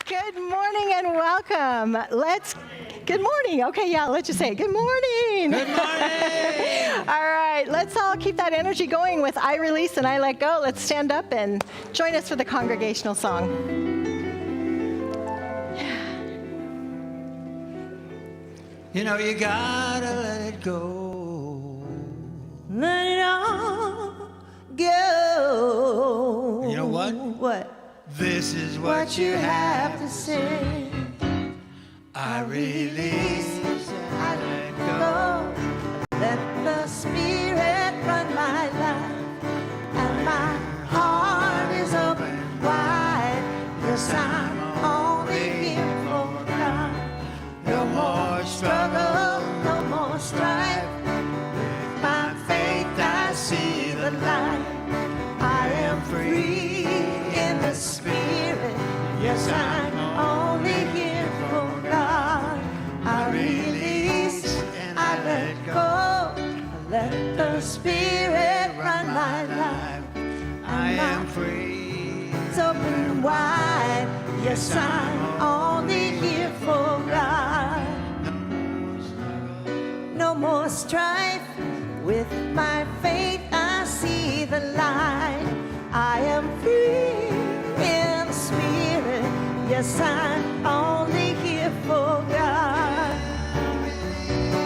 Good morning and welcome. Good morning. Okay, yeah, let's just say good morning. Good morning. All right, let's all keep that energy going with I Release and I Let Go. Let's stand up and join us for the Congregational Song. You know, you gotta let it go. Let it all go. You know what? What? This is what you have to say. I release, I let go. Let the Spirit run my life, and my heart is open wide. Yes, I'm only here for God. No more struggle, no more strife. With my faith I see the light. I am free in the Spirit. Yes, I'm only here for God. I release and I let go. Let the Spirit run my life. I am free. It's open wide. Yes, I'm only here for God. No more strife. With my faith I see the light. I am free in the Spirit. Yes, I'm only here for God.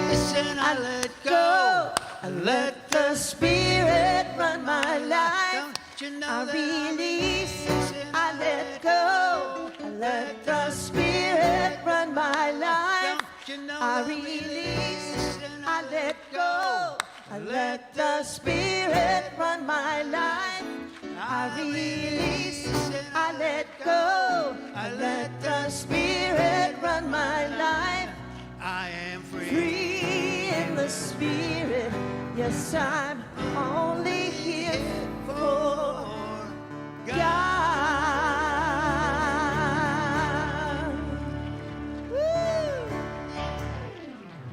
Listen, I let go. I let the Spirit run my life. Don't you know I that release, Listen, I let go. I let the Spirit run my life. Don't you know I that release, Listen, I let go. I let the Spirit run my life. I release, I let go. I let the Spirit run my life. I am free. Free in the Spirit. Yes, I'm only here for God. Woo!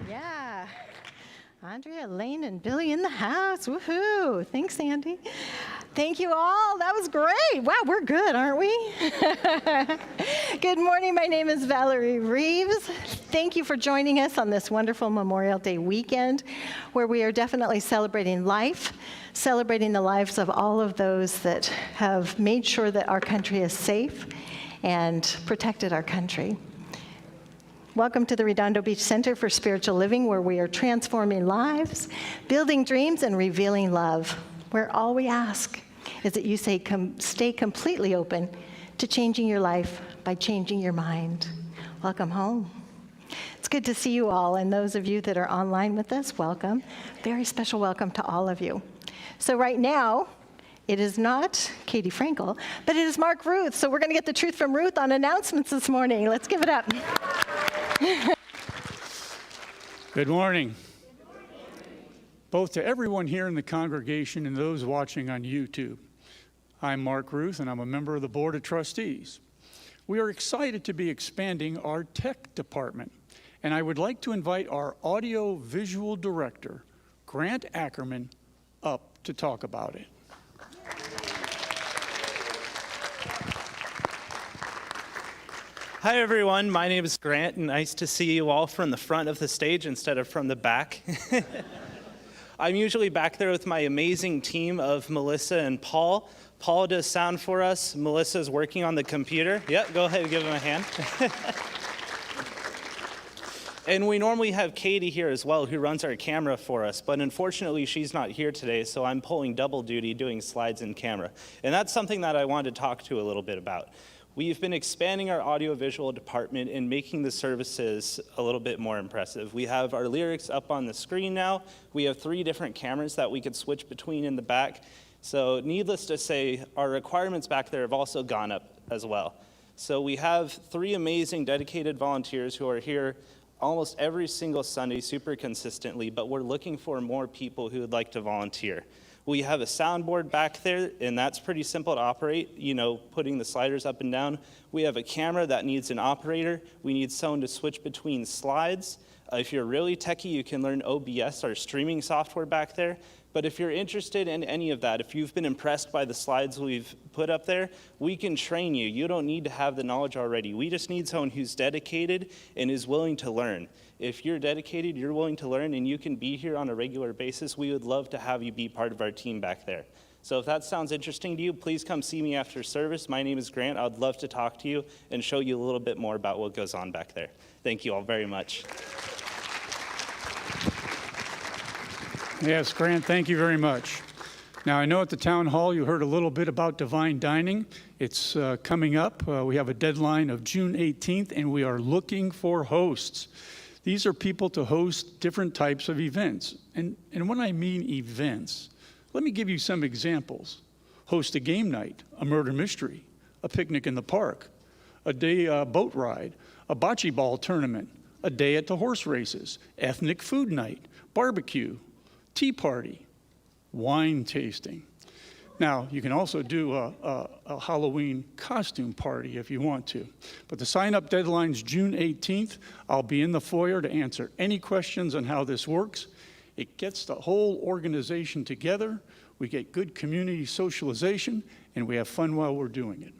Yeah. Andrea, Lane, and Billy in the house. Woohoo. Thanks, Andy. Thank you all. That was great. Wow, we're good, aren't we? Good morning. My name is Valerie Reeves. Thank you for joining us on this wonderful Memorial Day weekend, where we are definitely celebrating life, celebrating the lives of all of those that have made sure that our country is safe and protected our country. Welcome to the Redondo Beach Center for Spiritual Living, where we are transforming lives, building dreams, and revealing love, where all we ask is that you stay completely open to changing your life by changing your mind. Welcome home. It's good to see you all, and those of you that are online with us, welcome. Very special welcome to all of you. So right now, it is not Katie Frankel, but it is Mark Ruth. So we're going to get the truth from Ruth on announcements this morning. Let's give it up. Good morning. Both to everyone here in the congregation and those watching on YouTube. I'm Mark Ruth, and I'm a member of the Board of Trustees. We are excited to be expanding our tech department, and I would like to invite our audio-visual director, Grant Ackerman, up to talk about it. Hi everyone, my name is Grant, and nice to see you all from the front of the stage instead of from the back. I'm usually back there with my amazing team of Melissa and Paul. Paul does sound for us. Melissa's working on the computer. Yep, go ahead and give him a hand. And we normally have Katie here as well, who runs our camera for us, but unfortunately she's not here today, so I'm pulling double duty doing slides and camera. And that's something that I wanted to talk to a little bit about. We've been expanding our audiovisual department and making the services a little bit more impressive. We have our lyrics up on the screen now. We have 3 different cameras that we could switch between in the back. So needless to say, our requirements back there have also gone up as well. So we have 3 amazing dedicated volunteers who are here almost every single Sunday super consistently, but we're looking for more people who would like to volunteer. We have a soundboard back there, and that's pretty simple to operate, putting the sliders up and down. We have a camera that needs an operator. We need someone to switch between slides. If you're really techie, you can learn OBS, our streaming software back there. But if you're interested in any of that, if you've been impressed by the slides we've put up there, we can train you. You don't need to have the knowledge already. We just need someone who's dedicated and is willing to learn. If you're dedicated, you're willing to learn, and you can be here on a regular basis, we would love to have you be part of our team back there. So if that sounds interesting to you, please come see me after service. My name is Grant. I'd love to talk to you and show you a little bit more about what goes on back there. Thank you all very much. Yes, Grant, thank you very much. Now, I know at the town hall you heard a little bit about Divine Dining. It's coming up. We have a deadline of June 18th, and we are looking for hosts. These are people to host different types of events. And when I mean events, let me give you some examples. Host a game night, a murder mystery, a picnic in the park, a day boat ride, a bocce ball tournament, a day at the horse races, ethnic food night, barbecue, tea party, wine tasting. Now, you can also do a Halloween costume party if you want to. But the sign-up deadline's June 18th. I'll be in the foyer to answer any questions on how this works. It gets the whole organization together. We get good community socialization, and we have fun while we're doing it.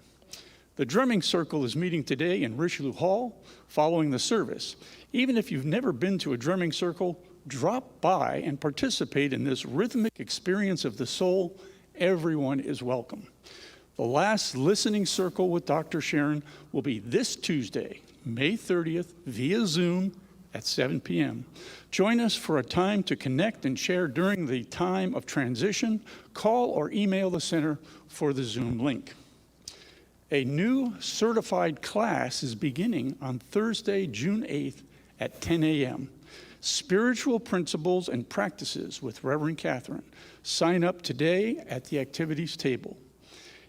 The drumming circle is meeting today in Richelieu Hall following the service. Even if you've never been to a drumming circle, drop by and participate in this rhythmic experience of the soul. Everyone is welcome. The last listening circle with Dr. Sharon will be this Tuesday, May 30th, via Zoom at 7 p.m. Join us for a time to connect and share during the time of transition. Call or email the center for the Zoom link. A new certified class is beginning on Thursday, June 8th at 10 a.m. Spiritual Principles and Practices with Reverend Catherine. Sign up today at the activities table.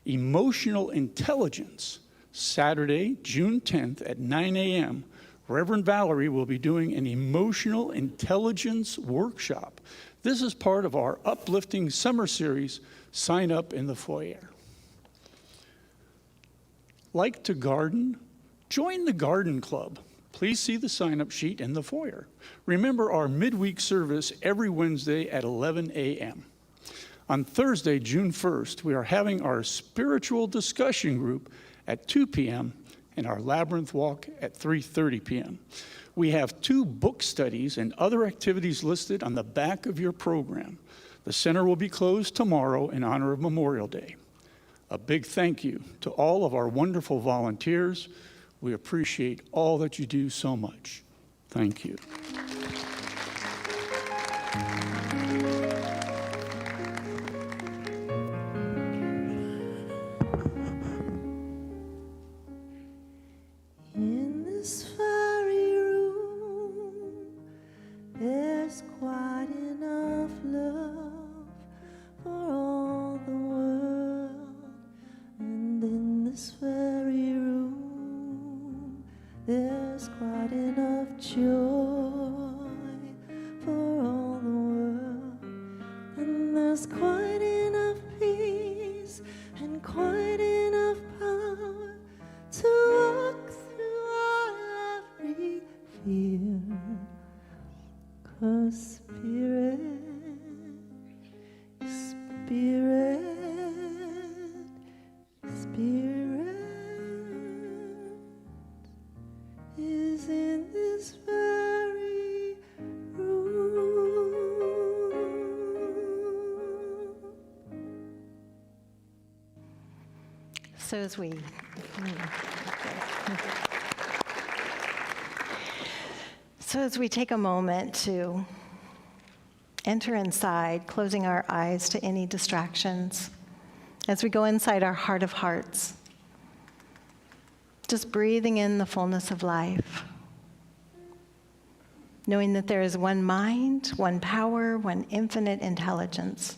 Emotional Intelligence, Saturday, June 10th at 9 a.m. Reverend Valerie will be doing an emotional intelligence workshop. This is part of our uplifting summer series. Sign up in the foyer. Like to garden? Join the garden club. Please see the sign-up sheet in the foyer. Remember our midweek service every Wednesday at 11 a.m. On Thursday, June 1st, we are having our spiritual discussion group at 2 p.m. and our labyrinth walk at 3:30 p.m. We have 2 book studies and other activities listed on the back of your program. The center will be closed tomorrow in honor of Memorial Day. A big thank you to all of our wonderful volunteers. We appreciate all that you do so much. Thank you. In this fiery room, there's quite enough love for all the world. And in this very room, there's quite enough joy for all the world. And there's quite enough peace and quite enough power to walk through our every fear. 'Cause Spirit is in this very room. So as we take a moment to enter inside, closing our eyes to any distractions, as we go inside our heart of hearts, just breathing in the fullness of life, knowing that there is one mind, one power, one infinite intelligence,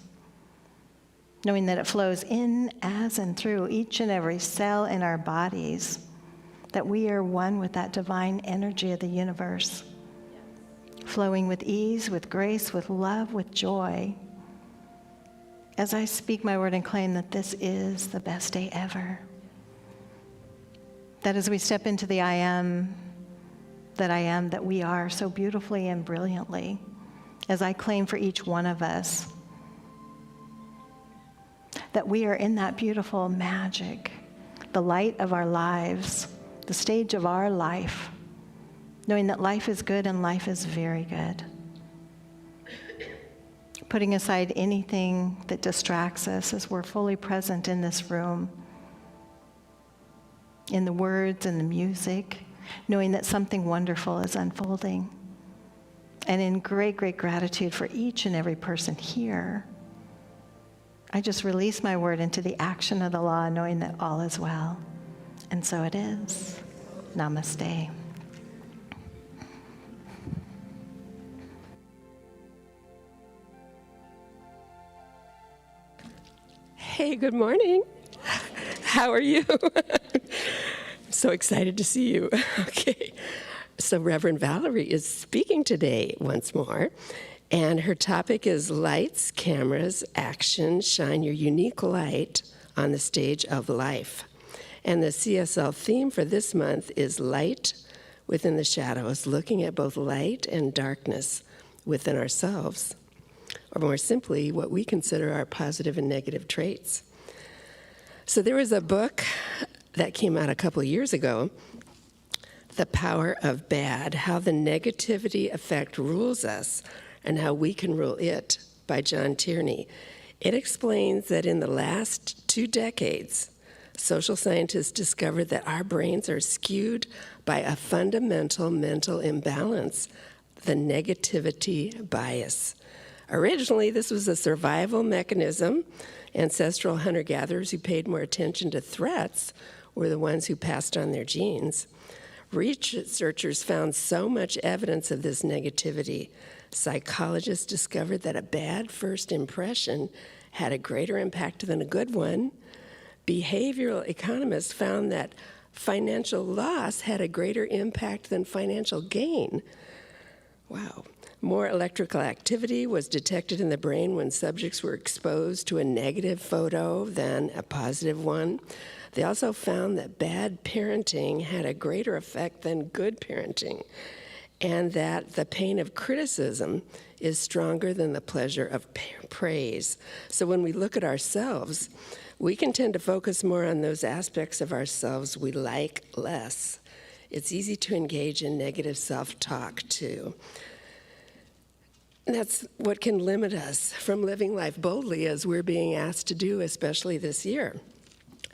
knowing that it flows in, as, and through each and every cell in our bodies, that we are one with that divine energy of the universe, flowing with ease, with grace, with love, with joy. As I speak my word and claim that this is the best day ever, that as we step into the I am, that we are so beautifully and brilliantly, as I claim for each one of us that we are in that beautiful magic, the light of our lives, the stage of our life, knowing that life is good and life is very good. Putting aside anything that distracts us as we're fully present in this room, in the words and the music, knowing that something wonderful is unfolding. And in great, great gratitude for each and every person here, I just release my word into the action of the law, knowing that all is well. And so it is. Namaste. Hey, good morning. How are you? I'm so excited to see you. Okay. So Reverend Valerie is speaking today once more, and her topic is Lights, Cameras, Action, Shine Your Unique Light on the Stage of Life. And the CSL theme for this month is Light Within the Shadows, looking at both light and darkness within ourselves, or more simply, what we consider our positive and negative traits. So there was a book that came out a couple years ago, The Power of Bad, How the Negativity Effect Rules Us and How We Can Rule It, by John Tierney. It explains that in the last 2 decades, social scientists discovered that our brains are skewed by a fundamental mental imbalance, the negativity bias. Originally, this was a survival mechanism. Ancestral hunter-gatherers who paid more attention to threats were the ones who passed on their genes. Researchers found so much evidence of this negativity. Psychologists discovered that a bad first impression had a greater impact than a good one. Behavioral economists found that financial loss had a greater impact than financial gain. Wow. More electrical activity was detected in the brain when subjects were exposed to a negative photo than a positive one. They also found that bad parenting had a greater effect than good parenting, and that the pain of criticism is stronger than the pleasure of praise. So when we look at ourselves, we can tend to focus more on those aspects of ourselves we like less. It's easy to engage in negative self-talk, too. And that's what can limit us from living life boldly as we're being asked to do, especially this year.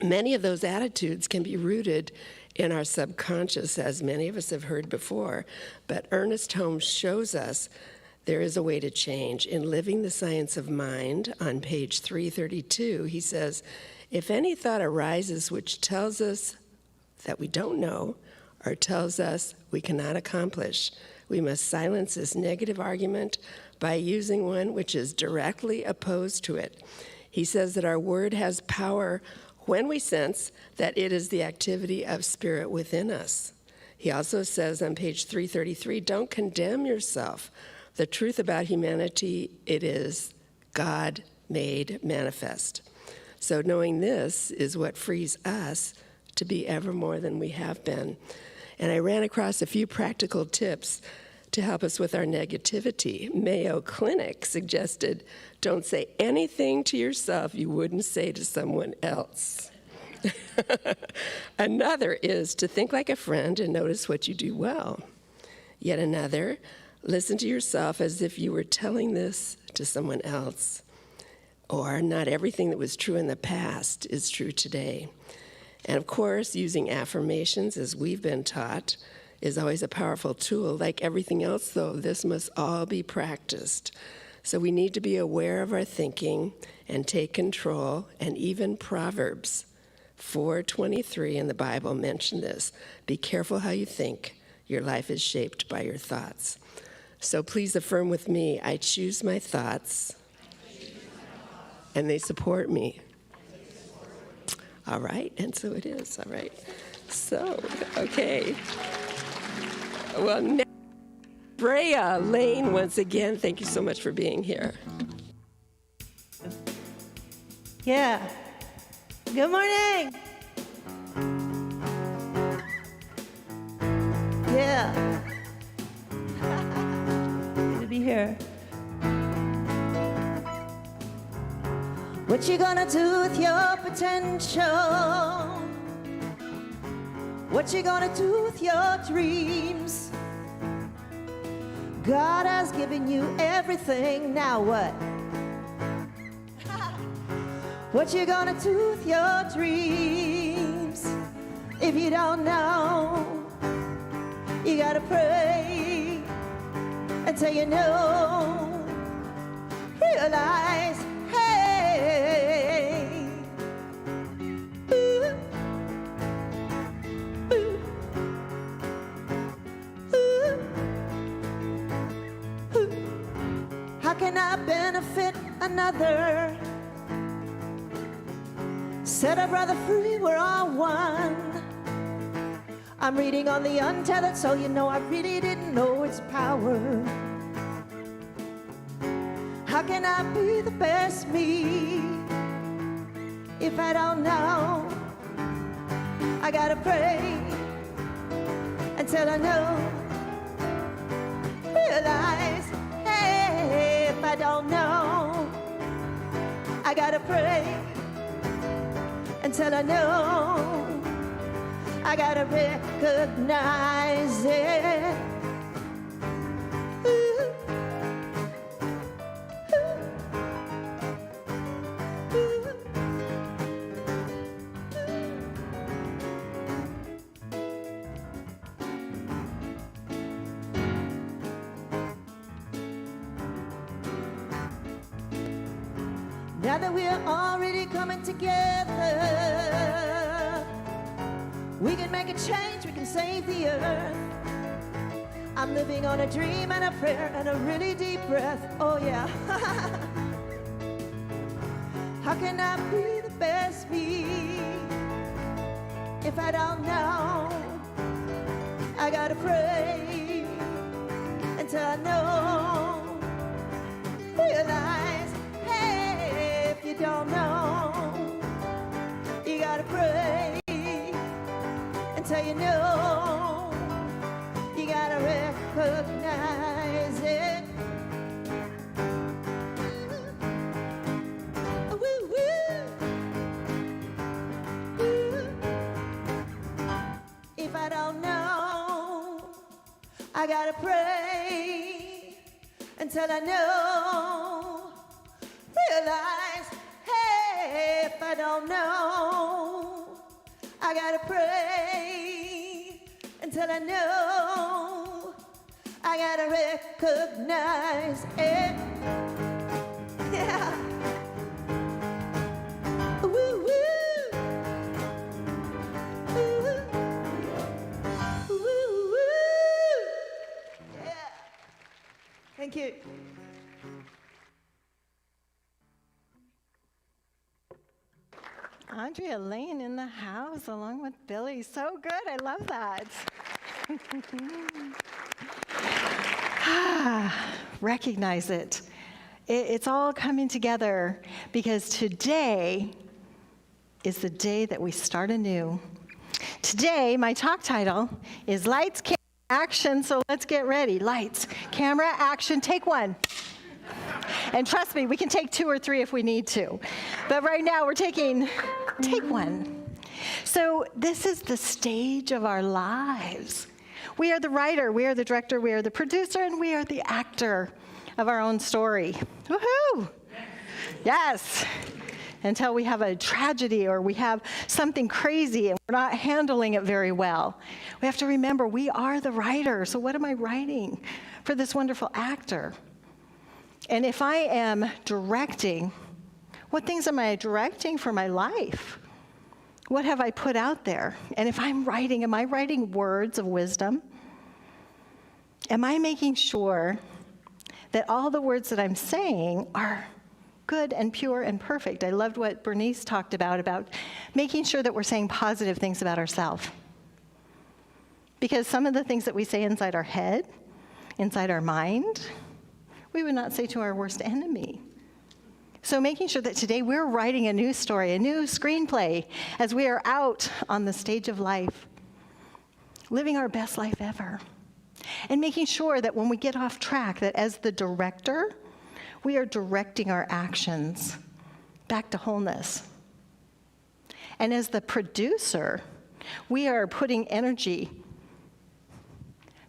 Many of those attitudes can be rooted in our subconscious, as many of us have heard before, but Ernest Holmes shows us there is a way to change. In Living the Science of Mind, on page 332, he says, if any thought arises which tells us that we don't know or tells us we cannot accomplish, we must silence this negative argument by using one which is directly opposed to it. He says that our word has power when we sense that it is the activity of spirit within us. He also says on page 333, don't condemn yourself. The truth about humanity, it is God made manifest. So knowing this is what frees us to be ever more than we have been. And I ran across a few practical tips to help us with our negativity. Mayo Clinic suggested, don't say anything to yourself you wouldn't say to someone else. Another is to think like a friend and notice what you do well. Yet another, listen to yourself as if you were telling this to someone else. Or not everything that was true in the past is true today. And of course, using affirmations, as we've been taught, is always a powerful tool. Like everything else, though, this must all be practiced. So we need to be aware of our thinking and take control, and even Proverbs 4:23 in the Bible mention this. Be careful how you think. Your life is shaped by your thoughts. So please affirm with me, I choose my thoughts, and they support me. All right, and so it is. All right. So, okay. Well, now, Brea Lane, once again, thank you so much for being here. Yeah. Good morning. Yeah. Good to be here. When What you gonna do with your potential? What you gonna do with your dreams? God has given you everything, now what? What you gonna do with your dreams? If you don't know, you gotta pray until you know. Realize, hey, ooh, ooh, ooh, ooh. How can I benefit another? Set a brother free, we're all one. I'm reading on the untethered, so you know I really didn't know its power. How can I be the best me if I don't know? I gotta pray until I know. Realize, hey, if I don't know, I gotta pray until I know. I gotta recognize it. Ooh. Now that we're already coming together, we can make a change, we can save the earth. I'm living on a dream and a prayer and a really deep breath, oh yeah. How can I be the best me if I don't know? I gotta pray until I know. Realize, hey, if you don't know, you gotta pray until you know. You gotta recognize it. Woo, woo. Woo. If I don't know, I gotta pray until I know. Realize, hey, if I don't know, I gotta pray until I know. I gotta recognize it. Yeah. Woo, woo. Woo, woo, woo. Yeah. Thank you. Andrea Lane in the house along with Billy. So good. I love that. Recognize it. It's all coming together because today is the day that we start anew. Today, my talk title is Lights, Camera, Action. So let's get ready. Lights, camera, action. Take one. And trust me, we can take two or three if we need to. But right now, we're take one. So this is the stage of our lives. We are the writer, we are the director, we are the producer, and we are the actor of our own story. Woohoo! Yes. Until we have a tragedy or we have something crazy and we're not handling it very well. We have to remember we are the writer. So what am I writing for this wonderful actor? And if I am directing, what things am I directing for my life? What have I put out there? And if I'm writing, am I writing words of wisdom? Am I making sure that all the words that I'm saying are good and pure and perfect? I loved what Bernice talked about making sure that we're saying positive things about ourselves. Because some of the things that we say inside our head, inside our mind, we would not say to our worst enemy. So making sure that today we're writing a new story, a new screenplay, as we are out on the stage of life, living our best life ever. And making sure that when we get off track, that as the director, we are directing our actions back to wholeness. And as the producer, we are putting energy,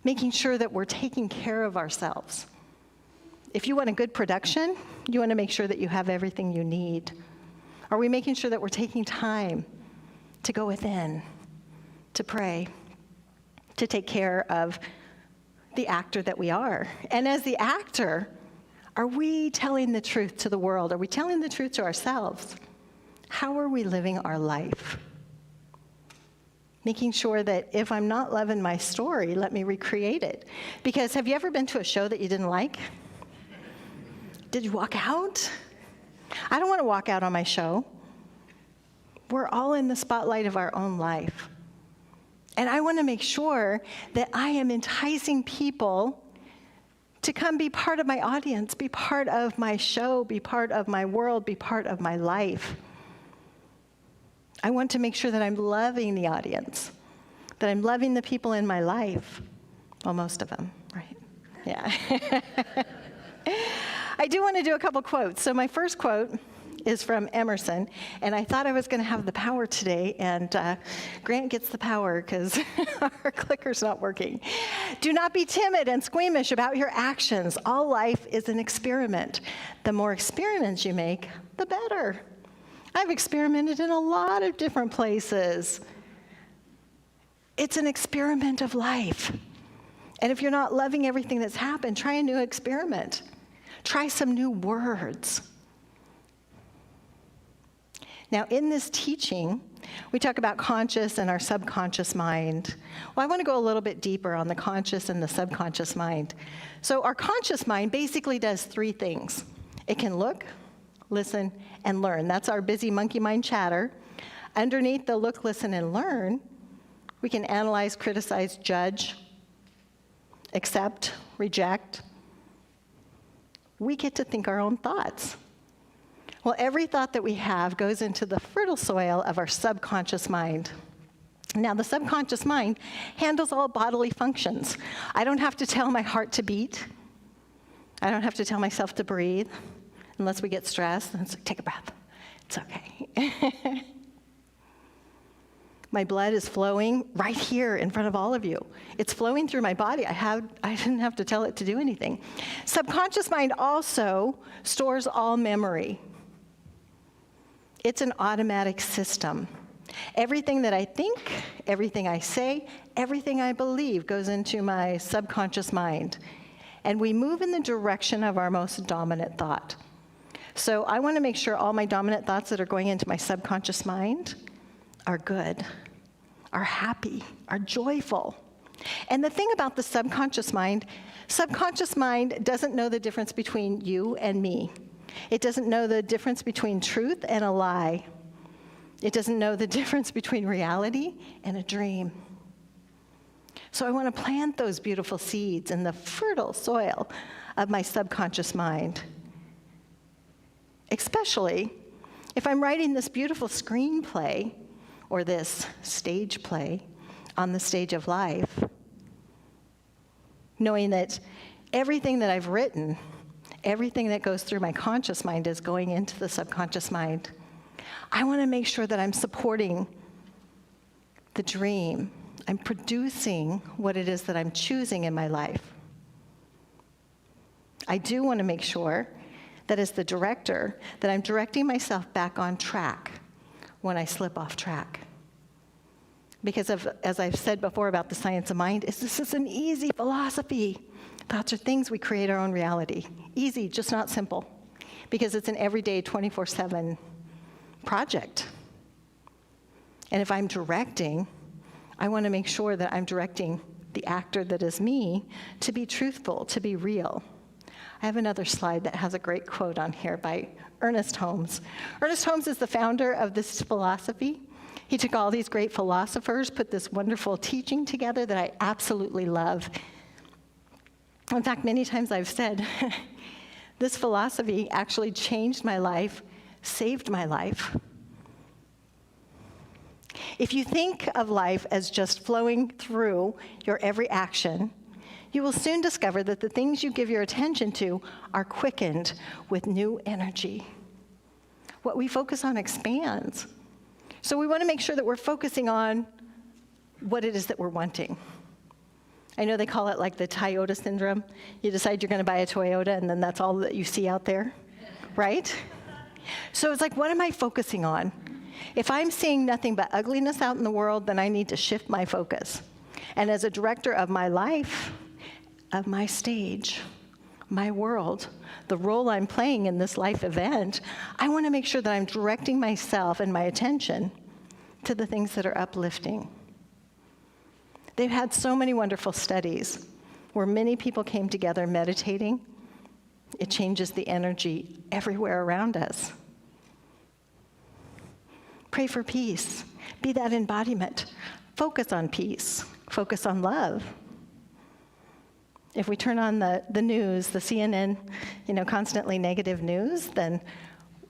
making sure that we're taking care of ourselves. If you want a good production, you want to make sure that you have everything you need. Are we making sure that we're taking time to go within, to pray, to take care of the actor that we are? And as the actor, are we telling the truth to the world? Are we telling the truth to ourselves? How are we living our life? Making sure that if I'm not loving my story, let me recreate it. Because have you ever been to a show that you didn't like? Did you walk out? I don't want to walk out on my show. We're all in the spotlight of our own life. And I want to make sure that I am enticing people to come be part of my audience, be part of my show, be part of my world, be part of my life. I want to make sure that I'm loving the audience, that I'm loving the people in my life. Well, most of them, right? Yeah. I do want to do a couple quotes. So my first quote is from Emerson, and I thought I was going to have the power today, and Grant gets the power because our clicker's not working. Do not be timid and squeamish about your actions. All life is an experiment. The more experiments you make, the better. I've experimented in a lot of different places. It's an experiment of life. And if you're not loving everything that's happened, try a new experiment. Try some new words. Now, in this teaching, we talk about conscious and our subconscious mind. Well, I want to go a little bit deeper on the conscious and the subconscious mind. So our conscious mind basically does three things. It can look, listen, and learn. That's our busy monkey mind chatter. Underneath the look, listen, and learn, we can analyze, criticize, judge, accept, reject. We get to think our own thoughts. Well, every thought that we have goes into the fertile soil of our subconscious mind. Now, the subconscious mind handles all bodily functions. I don't have to tell my heart to beat. I don't have to tell myself to breathe, unless we get stressed. And it's like, take a breath. It's okay. My blood is flowing right here in front of all of you. It's flowing through my body. I didn't have to tell it to do anything. Subconscious mind also stores all memory. It's an automatic system. Everything that I think, everything I say, everything I believe goes into my subconscious mind. And we move in the direction of our most dominant thought. So I want to make sure all my dominant thoughts that are going into my subconscious mind are good, are happy, are joyful. And the thing about the subconscious mind doesn't know the difference between you and me. It doesn't know the difference between truth and a lie. It doesn't know the difference between reality and a dream. So I want to plant those beautiful seeds in the fertile soil of my subconscious mind. Especially if I'm writing this beautiful screenplay or this stage play on the stage of life, knowing that everything that I've written, everything that goes through my conscious mind is going into the subconscious mind. I want to make sure that I'm supporting the dream. I'm producing what it is that I'm choosing in my life. I do want to make sure that as the director, that I'm directing myself back on track when I slip off track. Because as I've said before about the science of mind, this is an easy philosophy. Thoughts are things, we create our own reality. Easy, just not simple. Because it's an everyday 24/7 project. And if I'm directing, I want to make sure that I'm directing the actor that is me to be truthful, to be real. I have another slide that has a great quote on here by Ernest Holmes. Ernest Holmes is the founder of this philosophy. He took all these great philosophers, put this wonderful teaching together that I absolutely love. In fact, many times I've said, this philosophy actually changed my life, saved my life. If you think of life as just flowing through your every action, you will soon discover that the things you give your attention to are quickened with new energy. What we focus on expands. So we want to make sure that we're focusing on what it is that we're wanting. I know they call it like the Toyota syndrome. You decide you're going to buy a Toyota, and then that's all that you see out there, right? So it's like, what am I focusing on? If I'm seeing nothing but ugliness out in the world, then I need to shift my focus. And as a director of my life, of my stage, my world, the role I'm playing in this life event, I want to make sure that I'm directing myself and my attention to the things that are uplifting. They've had so many wonderful studies where many people came together meditating. It changes the energy everywhere around us. Pray for peace. Be that embodiment. Focus on peace. Focus on love. If we turn on the news, the CNN, constantly negative news, then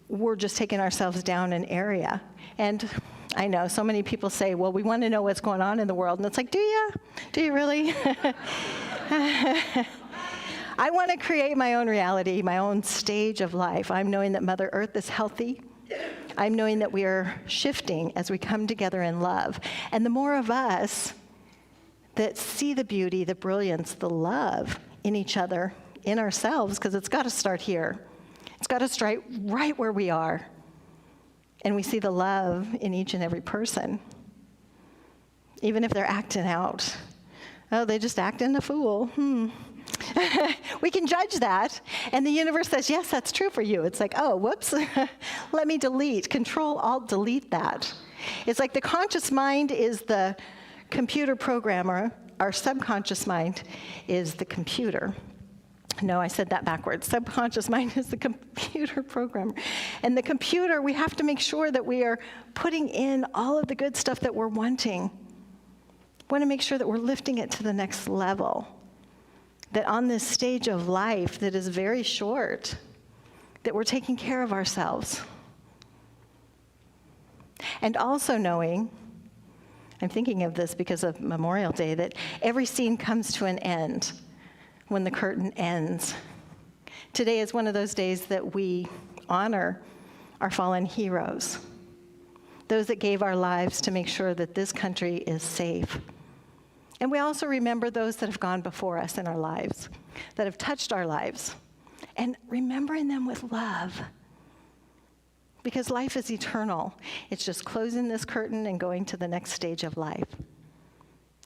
we're just taking ourselves down an area. And I know so many people say, well, we want to know what's going on in the world. And it's like, do you? Do you really? I want to create my own reality, my own stage of life. I'm knowing that Mother Earth is healthy. I'm knowing that we are shifting as we come together in love. And the more of us that see the beauty, the brilliance, the love in each other, in ourselves, because it's got to start here. It's got to start right where we are. And we see the love in each and every person. Even if they're acting out. Oh, they just acting a fool. We can judge that. And the universe says, yes, that's true for you. It's like, oh, whoops. Let me delete. Control, Alt, delete that. It's like the conscious mind is the computer programmer. Our subconscious mind is the computer. No, I said that backwards. Subconscious mind is the computer programmer. And the computer, we have to make sure that we are putting in all of the good stuff that we're wanting. We want to make sure that we're lifting it to the next level. That on this stage of life that is very short, that we're taking care of ourselves. And also knowing, I'm thinking of this because of Memorial Day, that every scene comes to an end when the curtain ends. Today is one of those days that we honor our fallen heroes, those that gave our lives to make sure that this country is safe. And we also remember those that have gone before us in our lives, that have touched our lives, and remembering them with love. Because life is eternal. It's just closing this curtain and going to the next stage of life.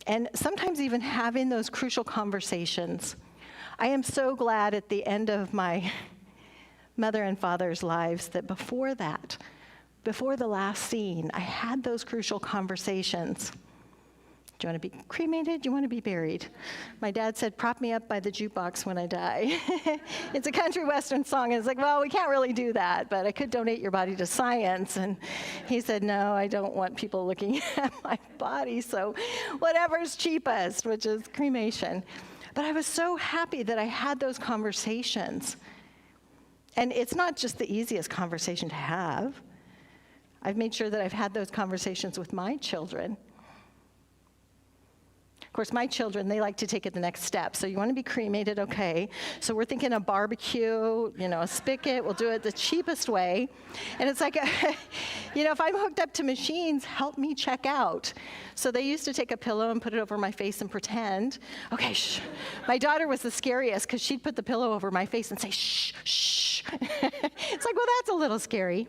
And sometimes even having those crucial conversations. I am so glad at the end of my mother and father's lives that before that, before the last scene, I had those crucial conversations. Do you want to be cremated? Do you want to be buried? My dad said, prop me up by the jukebox when I die. It's a country western song. And it's like, well, we can't really do that, but I could donate your body to science. And he said, no, I don't want people looking at my body, so whatever's cheapest, which is cremation. But I was so happy that I had those conversations. And it's not just the easiest conversation to have. I've made sure that I've had those conversations with my children. Of course, my children, they like to take it the next step. So you want to be cremated, okay. So we're thinking a barbecue, a spigot. We'll do it the cheapest way. And it's like, if I'm hooked up to machines, help me check out. So they used to take a pillow and put it over my face and pretend. Okay, shh. My daughter was the scariest because she'd put the pillow over my face and say, shh, shh. It's like, well, that's a little scary.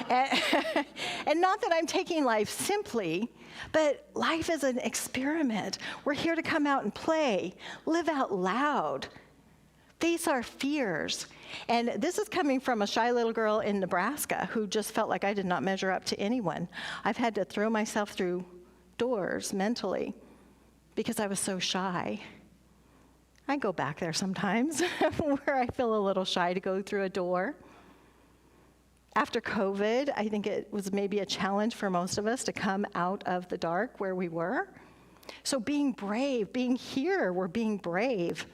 And not that I'm taking life simply, but life is an experiment. We're here to come out and play, live out loud, face our fears. And this is coming from a shy little girl in Nebraska who just felt like I did not measure up to anyone. I've had to throw myself through doors mentally because I was so shy. I go back there sometimes where I feel a little shy to go through a door. After COVID, I think it was maybe a challenge for most of us to come out of the dark where we were. So being brave, being here, we're being brave.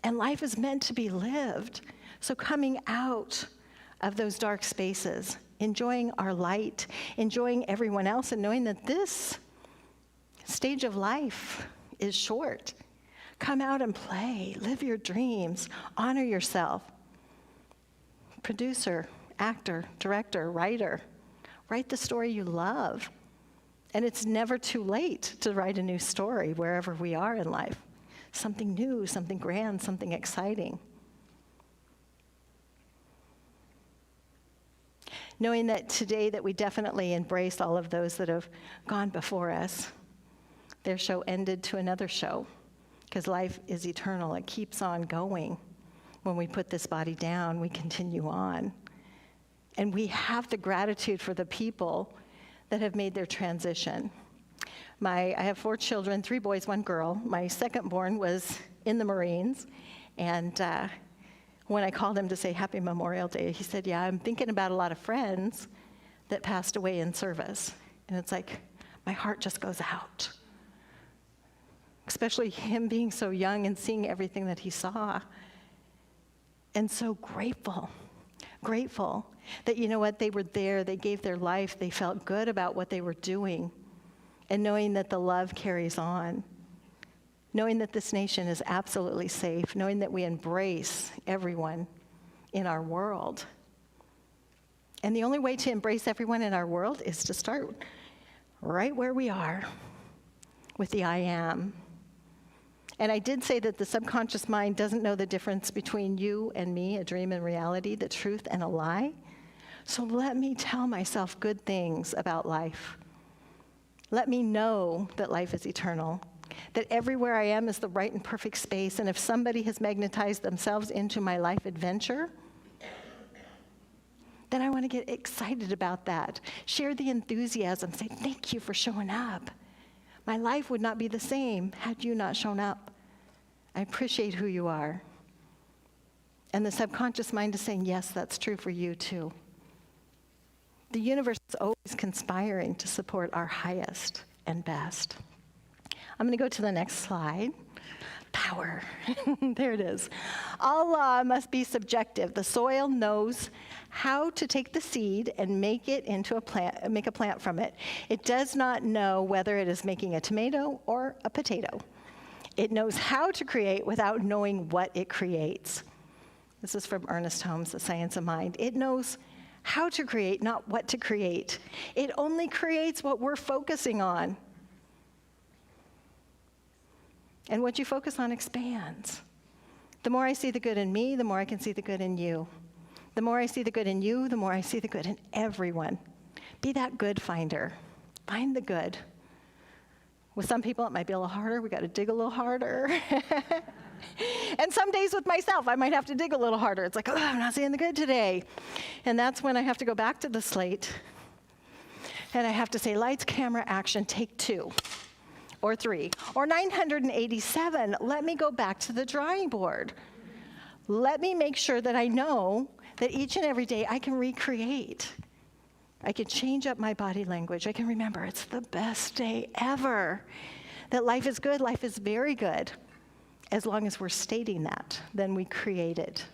And life is meant to be lived. So coming out of those dark spaces, enjoying our light, enjoying everyone else, and knowing that this stage of life is short. Come out and play, live your dreams, honor yourself. Producer actor, director, writer. Write the story you love. And it's never too late to write a new story wherever we are in life. Something new, something grand, something exciting. Knowing that today that we definitely embrace all of those that have gone before us. Their show ended to another show, because life is eternal. It keeps on going. When we put this body down, we continue on. And we have the gratitude for the people that have made their transition. I have 4 children, 3 boys, 1 girl. My second born was in the Marines, and when I called him to say Happy Memorial Day, he said, yeah, I'm thinking about a lot of friends that passed away in service. And it's like, my heart just goes out. Especially him being so young and seeing everything that he saw. And so grateful that, you know what, they were there, they gave their life, they felt good about what they were doing, and knowing that the love carries on. Knowing that this nation is absolutely safe, knowing that we embrace everyone in our world. And the only way to embrace everyone in our world is to start right where we are, with the I am. And I did say that the subconscious mind doesn't know the difference between you and me, a dream and reality, the truth and a lie. So let me tell myself good things about life. Let me know that life is eternal, that everywhere I am is the right and perfect space, and if somebody has magnetized themselves into my life adventure, then I want to get excited about that. Share the enthusiasm, say, thank you for showing up. My life would not be the same had you not shown up. I appreciate who you are. And the subconscious mind is saying, yes, that's true for you too. The universe is always conspiring to support our highest and best. I'm going to go to the next slide. Power. There it is. All law must be subjective. The soil knows how to take the seed and make it into a plant, make a plant from it. It does not know whether it is making a tomato or a potato. It knows how to create without knowing what it creates. This is from Ernest Holmes, The Science of Mind. It knows how to create, not what to create. It only creates what we're focusing on. And what you focus on expands. The more I see the good in me, the more I can see the good in you. The more I see the good in you, the more I see the good in everyone. Be that good finder. Find the good. With some people, it might be a little harder. We got to dig a little harder. And some days with myself, I might have to dig a little harder. It's like, oh, I'm not seeing the good today. And that's when I have to go back to the slate. And I have to say, lights, camera, action, take 2. Or 3, or 987, let me go back to the drawing board. Let me make sure that I know that each and every day I can recreate. I can change up my body language. I can remember it's the best day ever. That life is good, life is very good. As long as we're stating that, then we create it.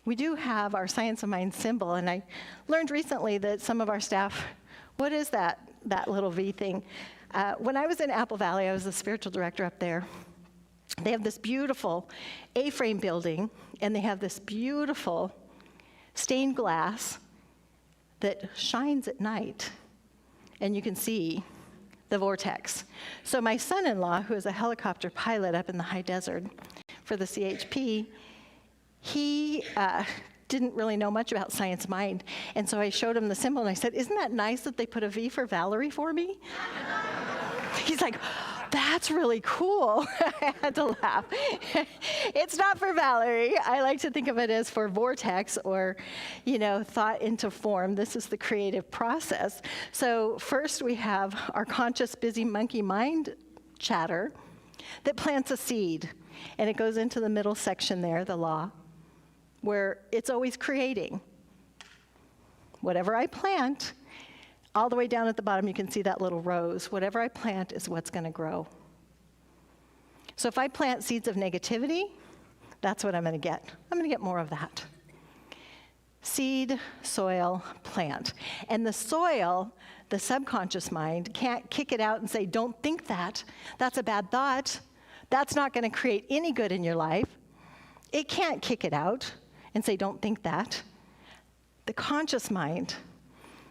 We do have our Science of Mind symbol, and I learned recently that some of our staff, what is that little V thing? When I was in Apple Valley, I was the spiritual director up there. They have this beautiful A-frame building, and they have this beautiful stained glass that shines at night, and you can see the vortex. So my son-in-law, who is a helicopter pilot up in the high desert for the CHP, he didn't really know much about Science Mind. And so I showed him the symbol, and I said, isn't that nice that they put a V for Valerie for me? He's like, that's really cool. I had to laugh. It's not for Valerie. I like to think of it as for vortex, or, thought into form. This is the creative process. So first we have our conscious, busy monkey mind chatter that plants a seed. And it goes into the middle section there, the law, where it's always creating. Whatever I plant, all the way down at the bottom, you can see that little rose. Whatever I plant is what's going to grow. So if I plant seeds of negativity, that's what I'm going to get. I'm going to get more of that. Seed, soil, plant. And the soil, the subconscious mind, can't kick it out and say, don't think that. That's a bad thought. That's not going to create any good in your life. It can't kick it out and say, don't think that. The conscious mind,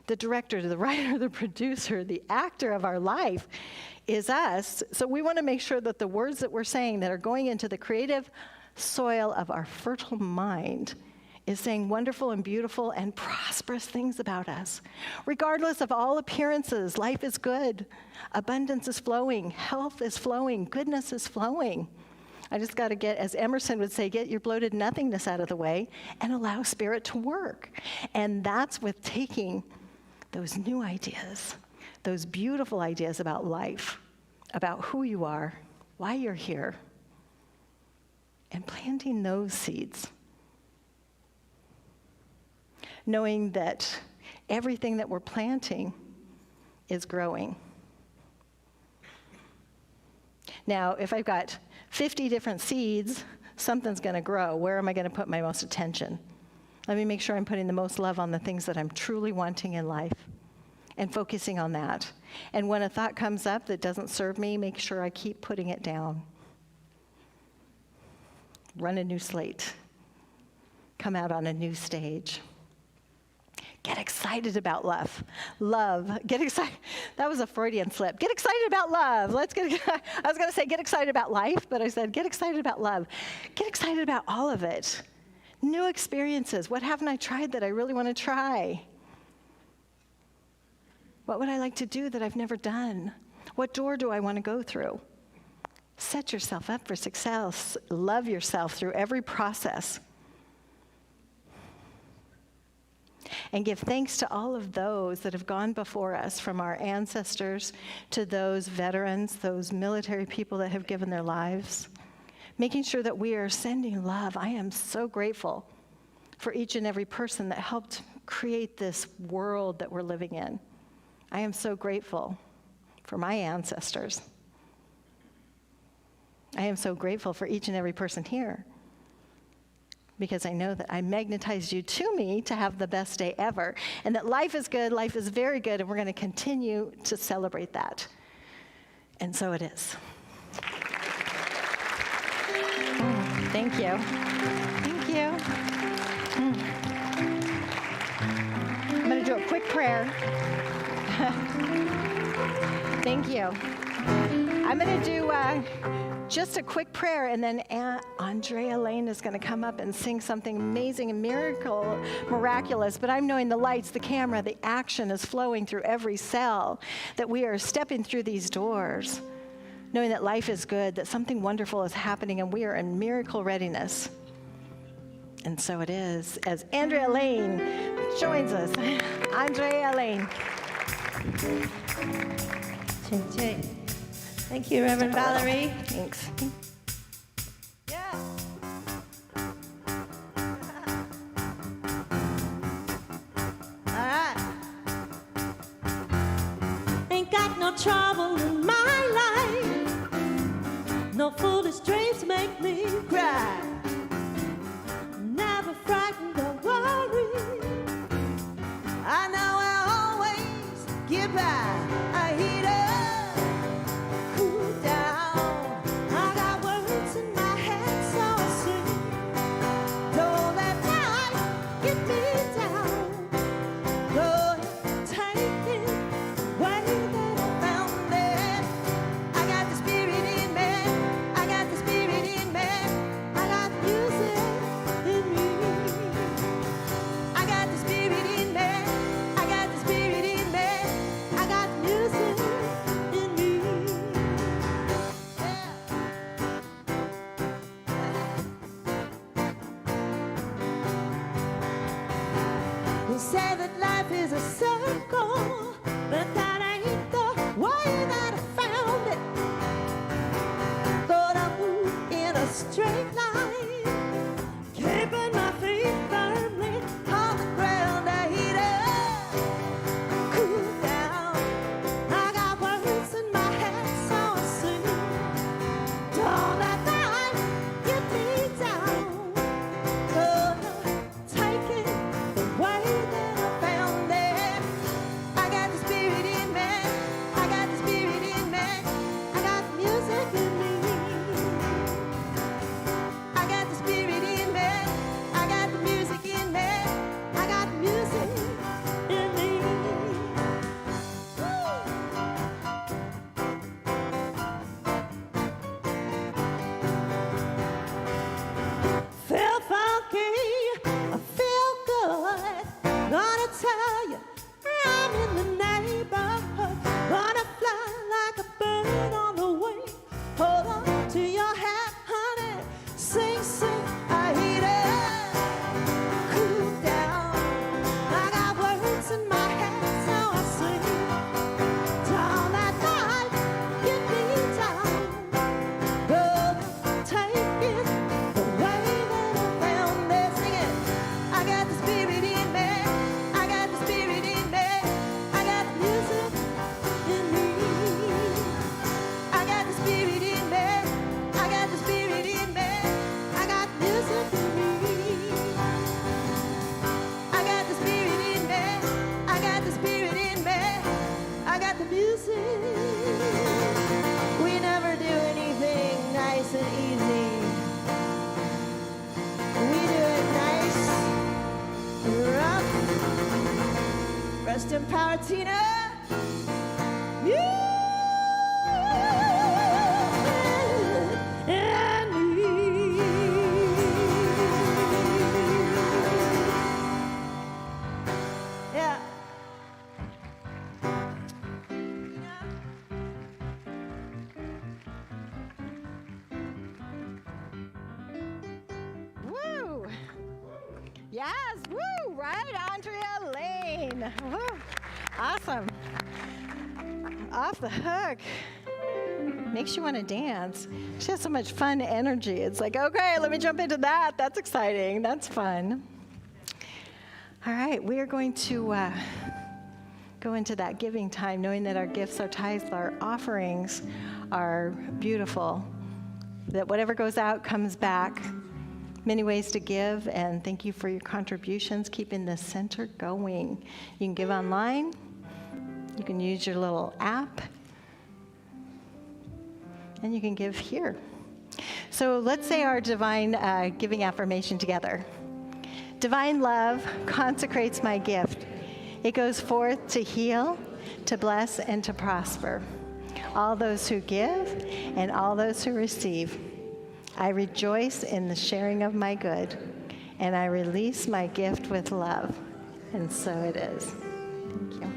the director, the writer, the producer, the actor of our life is us. So we want to make sure that the words that we're saying that are going into the creative soil of our fertile mind is saying wonderful and beautiful and prosperous things about us. Regardless of all appearances, life is good. Abundance is flowing. Health is flowing. Goodness is flowing. I just got to get, as Emerson would say, get your bloated nothingness out of the way and allow spirit to work. And that's with taking those new ideas, those beautiful ideas about life, about who you are, why you're here, and planting those seeds. Knowing that everything that we're planting is growing. Now, if I've got 50 different seeds, something's going to grow. Where am I going to put my most attention? Let me make sure I'm putting the most love on the things that I'm truly wanting in life and focusing on that. And when a thought comes up that doesn't serve me, make sure I keep putting it down. Run a new slate. Come out on a new stage. Get excited about love. Love. Get excited. That was a Freudian slip. Get excited about love. I was going to say get excited about life, but I said get excited about love. Get excited about all of it. New experiences. What haven't I tried that I really want to try? What would I like to do that I've never done? What door do I want to go through? Set yourself up for success. Love yourself through every process. And give thanks to all of those that have gone before us, from our ancestors to those veterans, those military people that have given their lives. Making sure that we are sending love. I am so grateful for each and every person that helped create this world that we're living in. I am so grateful for my ancestors. I am so grateful for each and every person here, because I know that I magnetized you to me to have the best day ever, and that life is good, life is very good, and we're going to continue to celebrate that. And so it is. Thank you. Thank you. I'm going to do a quick prayer. Thank you. I'm going to do just a quick prayer, and then Andrea Lane is going to come up and sing something amazing and miraculous. But I'm knowing the lights, the camera, the action is flowing through every cell, that we are stepping through these doors, knowing that life is good, that something wonderful is happening, and we are in miracle readiness. And so it is, as Andrea Lane joins us. Andrea Lane. Check, check. Thank you, Reverend Valerie. Thanks. Yeah. All right. Ain't got no trouble in my life. No foolish dreams make me cry. Never frightened or worried. I know I'll always get by. I heat up, cool down. I got words in my head, so I sing. Don't let life get me down. Lord, take it way that I found it. I got the spirit in me. I got the spirit in me. I got music in me. I got the spirit in me. I got the spirit in me. I got music in me. They say that life is a circle, but that ain't the way that I found it. Thought I moved in a straight line, keeping my feet firmly on the ground. I heat up, cool down. I got words in my head, so I sing. Don't let life get me down. Lord, take it the way that I found it. I got the spirit in me. I got the spirit in me. I got music in me. most empowered Tina. You and me. Yeah. Woo! Yes, woo! Right, Andrea Lane. Woo. Awesome. Off the hook. Makes you want to dance. She has so much fun energy. It's like, okay, let me jump into that. That's exciting. That's fun. All right, we are going to go into that giving time, knowing that our gifts, our tithes, our offerings are beautiful, that whatever goes out comes back. Many ways to give, and thank you for your contributions, keeping the center going. You can give online. You can use your little app. And you can give here. So let's say our divine giving affirmation together. Divine love consecrates my gift. It goes forth to heal, to bless, and to prosper. All those who give and all those who receive. I rejoice in the sharing of my good, and I release my gift with love. And so it is. Thank you.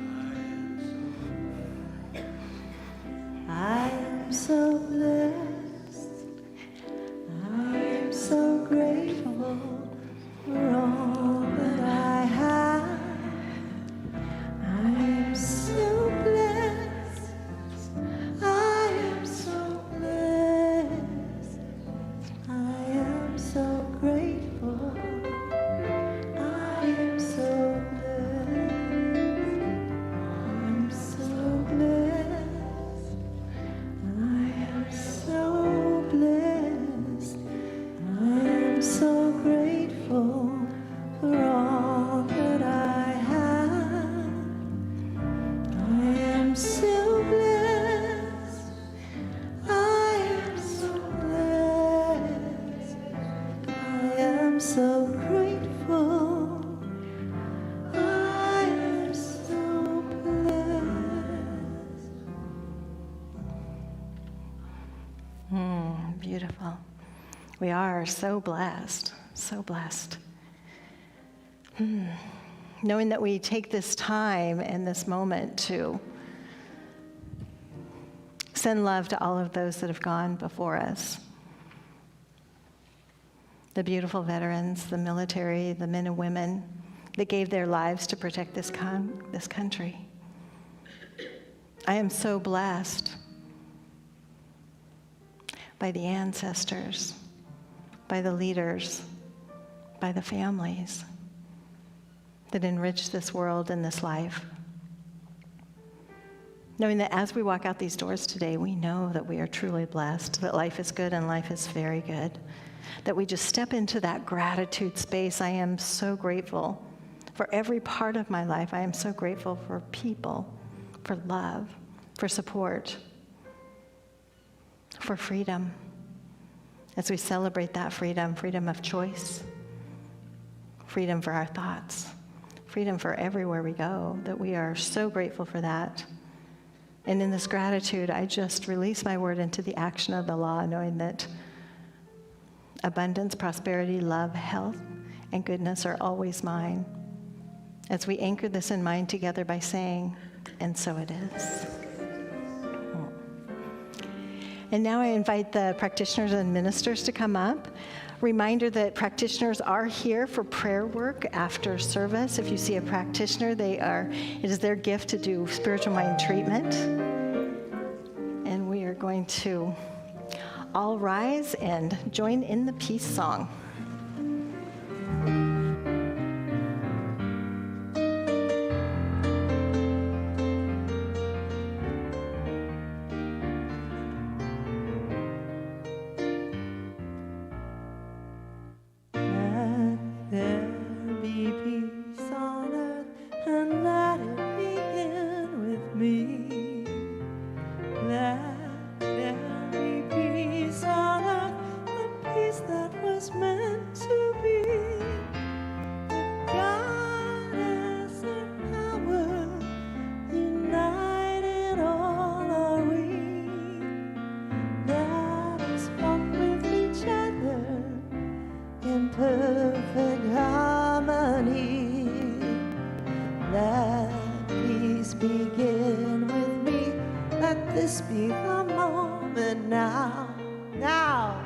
I am so blessed. I am so grateful for all that I have. I am so blessed. I am so blessed. I am so grateful. I am so blessed. I'm so blessed. I am so blessed. I am so grateful for all that I have. I am so blessed. I am so blessed. I am so grateful. I am so blessed. Beautiful. We are so blessed, so blessed. Knowing that we take this time and this moment to send love to all of those that have gone before us. The beautiful veterans, the military, the men and women that gave their lives to protect this country. I am so blessed by the ancestors, by the leaders, by the families that enrich this world and this life. Knowing that as we walk out these doors today, we know that we are truly blessed, that life is good and life is very good, that we just step into that gratitude space. I am so grateful for every part of my life. I am so grateful for people, for love, for support, for freedom. As we celebrate that freedom, freedom of choice, freedom for our thoughts, freedom for everywhere we go, that we are so grateful for that. And in this gratitude, I just release my word into the action of the law, knowing that abundance, prosperity, love, health, and goodness are always mine. As we anchor this in mind together by saying, and so it is. And now I invite the practitioners and ministers to come up. Reminder that practitioners are here for prayer work after service. If you see a practitioner, it is their gift to do spiritual mind treatment. And we are going to all rise and join in the peace song. Meant to be, the goddess of power take a moment now.